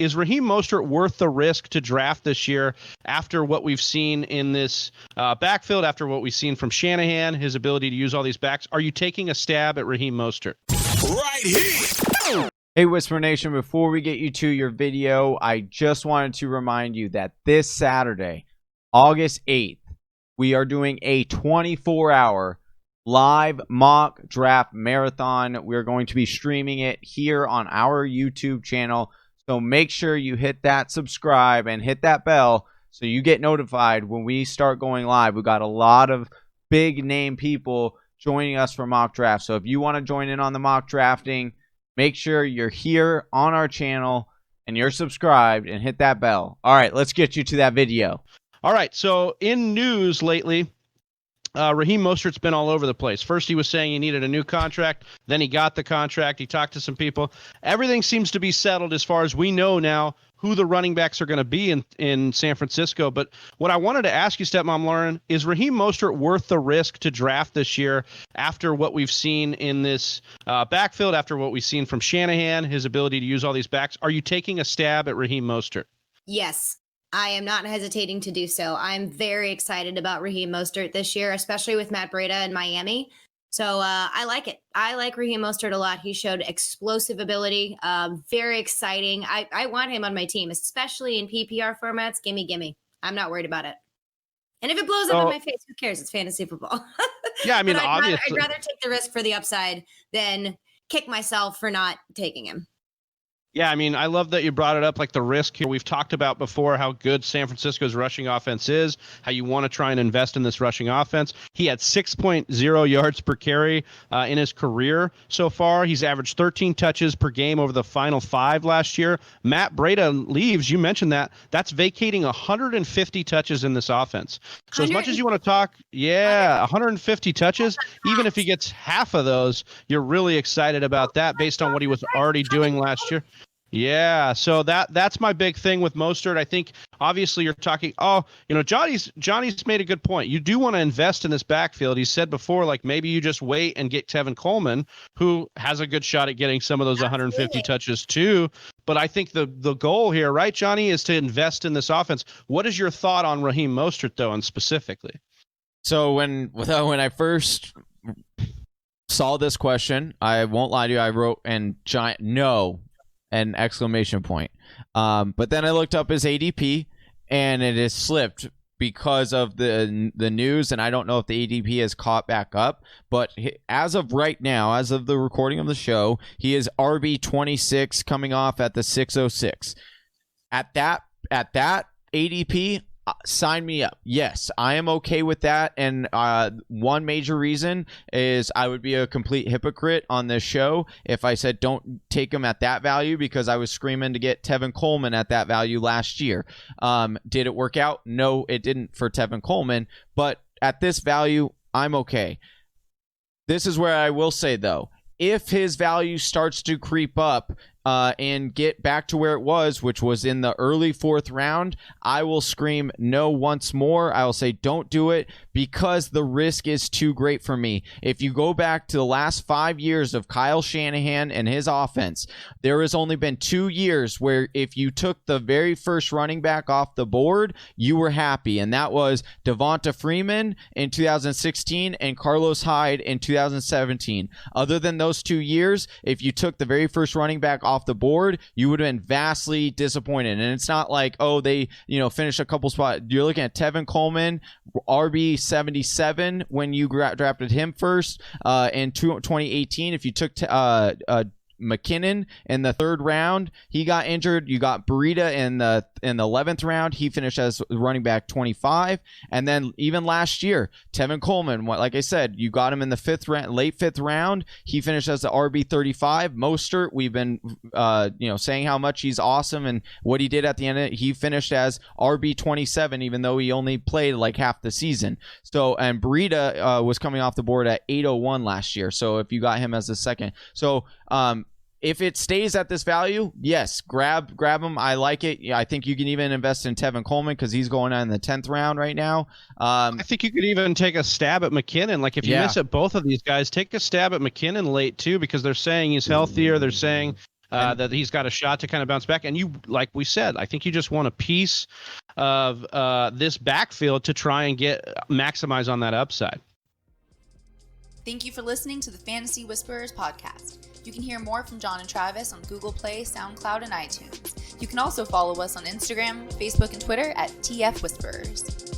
is Raheem Mostert worth the risk to draft this year after what we've seen in this backfield, after what we've seen from Shanahan, his ability to use all these backs? Are you taking a stab at Raheem Mostert? Right here. Hey, Whisper Nation, before we get you to your video, I just wanted to remind you that this Saturday, August 8th, we are doing a 24-hour live mock draft marathon. We're going to be streaming it here on our YouTube channel. So make sure you hit that subscribe and hit that bell so you get notified when we start going live. We've got a lot of big name people joining us for mock draft. So if you want to join in on the mock drafting, make sure you're here on our channel and you're subscribed and hit that bell. All right, let's get you to that video. All right, so in news lately, Raheem Mostert's been all over the place. First, he was saying he needed a new contract. Then he got the contract. He talked to some people. Everything seems to be settled as far as we know now who the running backs are going to be in San Francisco. But what I wanted to ask you, Stepmom Lauren, is Raheem Mostert worth the risk to draft this year after what we've seen in this backfield, after what we've seen from Shanahan, his ability to use all these backs? Are you taking a stab at Raheem Mostert? Yes. I am not hesitating to do so. I'm very excited about Raheem Mostert this year, especially with Matt Breida in Miami. So I like it. I like Raheem Mostert a lot. He showed explosive ability, very exciting. I want him on my team, especially in PPR formats. Gimme. I'm not worried about it. And if it blows up in my face, who cares? It's fantasy football. Yeah, I mean, obviously. I'd rather take the risk for the upside than kick myself for not taking him. Yeah, I mean, I love that you brought it up, like the risk here. We've talked about before how good San Francisco's rushing offense is, how you want to try and invest in this rushing offense. He had 6.0 yards per carry in his career so far. He's averaged 13 touches per game over the final 5 last year. Matt Breida leaves. You mentioned that. That's vacating 150 touches in this offense. So as much as you want to talk, 150 touches, even if he gets half of those, you're really excited about that based on what he was already doing last year. Yeah, so that's my big thing with Mostert. I think obviously you're talking, Johnny's made a good point. You do want to invest in this backfield. He said before, like maybe you just wait and get Tevin Coleman, who has a good shot at getting some of those 150 touches too. But I think the goal here, right, Johnny, is to invest in this offense. What is your thought on Raheem Mostert though, and specifically? So when I first saw this question, I won't lie to you, I wrote an exclamation point. But then I looked up his ADP, and it has slipped because of the news, and I don't know if the ADP has caught back up. But as of right now, as of the recording of the show, he is RB26 coming off at the 606. At that ADP, sign me up. Yes, I am okay with that. And one major reason is I would be a complete hypocrite on this show if I said don't take him at that value, because I was screaming to get Tevin Coleman at that value last year. Did it work out? No, it didn't for Tevin Coleman. But at this value, I'm okay. This is where I will say, though, if his value starts to creep up and get back to where it was, which was in the early 4th round, I will scream no once more. I will say don't do it, because the risk is too great for me. If you go back to the last 5 years of Kyle Shanahan and his offense, there has only been 2 years where if you took the very first running back off the board, you were happy. And that was Devonta Freeman in 2016 and Carlos Hyde in 2017. Other than those 2 years, if you took the very first running back off the board, you would have been vastly disappointed. And it's not like, they finished a couple spots. You're looking at Tevin Coleman, RB 77 when you drafted him first in 2018. If you took McKinnon in the 3rd round, he got injured. You got Breida in the 11th round. He finished as running back 25. And then even last year, Tevin Coleman, like I said, you got him in the late 5th round. He finished as the RB 35. Mostert, we've been saying how much he's awesome and what he did at the end of it. He finished as RB 27, even though he only played like half the season. So, and Breida was coming off the board at 801 last year. So if you got him as a second, if it stays at this value, yes, grab him. I like it. Yeah, I think you can even invest in Tevin Coleman because he's going on in the 10th round right now. I think you could even take a stab at McKinnon. Like if you miss at both of these guys, take a stab at McKinnon late too, because they're saying he's healthier. They're saying that he's got a shot to kind of bounce back. And you, like we said, I think you just want a piece of this backfield to try and maximize on that upside. Thank you for listening to the Fantasy Whisperers podcast. You can hear more from John and Travis on Google Play, SoundCloud, and iTunes. You can also follow us on Instagram, Facebook, and Twitter at TF Whisperers.